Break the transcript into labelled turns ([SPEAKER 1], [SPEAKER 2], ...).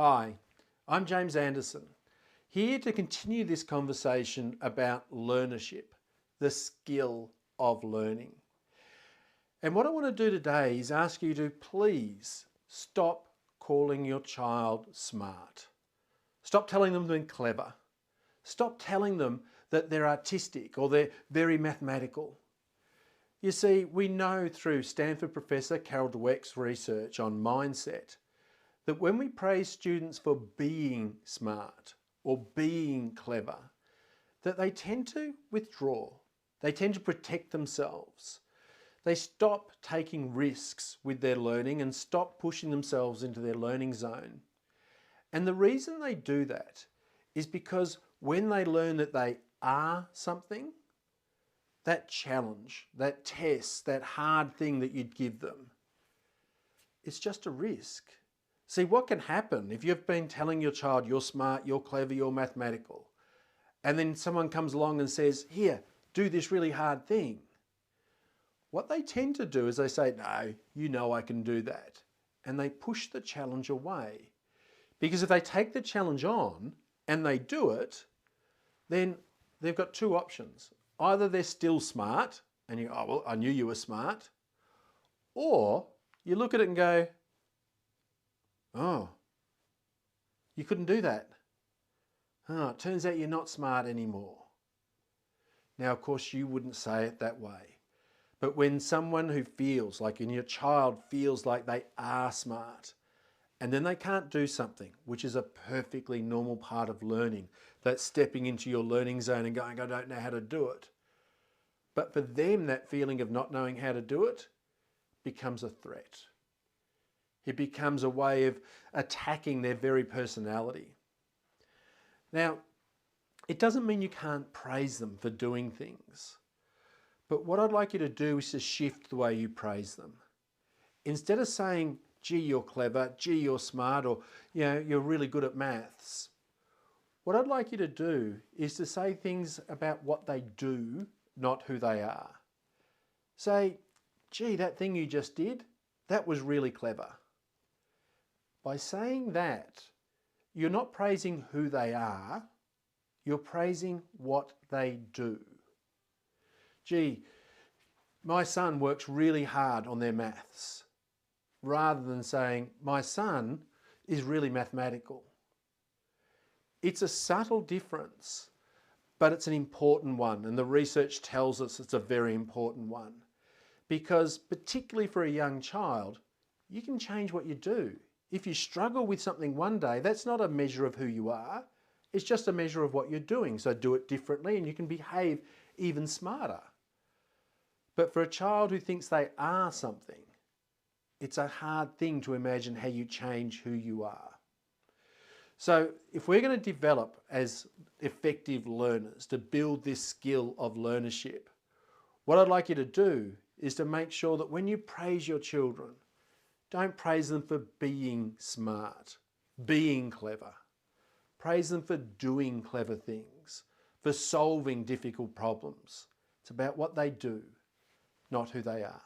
[SPEAKER 1] Hi, I'm James Anderson, here to continue this conversation about learnership, the skill of learning. And what I want to do today is ask you to please stop calling your child smart. Stop telling them they're clever. Stop telling them that they're artistic or they're very mathematical. You see, we know through Stanford professor Carol Dweck's research on mindset that when we praise students for being smart or being clever, that they tend to withdraw. They tend to protect themselves. They stop taking risks with their learning and stop pushing themselves into their learning zone. And the reason they do that is because when they learn that they are something, that challenge, that test, that hard thing that you'd give them, it's just a risk. See, what can happen if you've been telling your child you're smart, you're clever, you're mathematical, and then someone comes along and says, here, do this really hard thing. What they tend to do is they say, no, you know I can do that. And they push the challenge away. Because if they take the challenge on and they do it, then they've got two options. Either they're still smart and you go, oh, well, I knew you were smart. Or you look at it and go, oh, you couldn't do that. Oh, it turns out you're not smart anymore. Now, of course, you wouldn't say it that way. But when someone who feels like, and your child feels like they are smart, and then they can't do something, which is a perfectly normal part of learning, that's stepping into your learning zone and going, I don't know how to do it. But for them, that feeling of not knowing how to do it becomes a threat. It becomes a way of attacking their very personality. Now, it doesn't mean you can't praise them for doing things. But what I'd like you to do is to shift the way you praise them. Instead of saying, gee, you're clever, gee, you're smart, or you're really good at maths, what I'd like you to do is to say things about what they do, not who they are. Say, gee, that thing you just did, that was really clever. By saying that, you're not praising who they are, you're praising what they do. Gee, my son works really hard on their maths, rather than saying, my son is really mathematical. It's a subtle difference, but it's an important one, and the research tells us it's a very important one. Because particularly for a young child, you can change what you do. If you struggle with something one day, that's not a measure of who you are. It's just a measure of what you're doing. So do it differently and you can behave even smarter. But for a child who thinks they are something, it's a hard thing to imagine how you change who you are. So if we're going to develop as effective learners to build this skill of learnership, what I'd like you to do is to make sure that when you praise your children, don't praise them for being smart, being clever. Praise them for doing clever things, for solving difficult problems. It's about what they do, not who they are.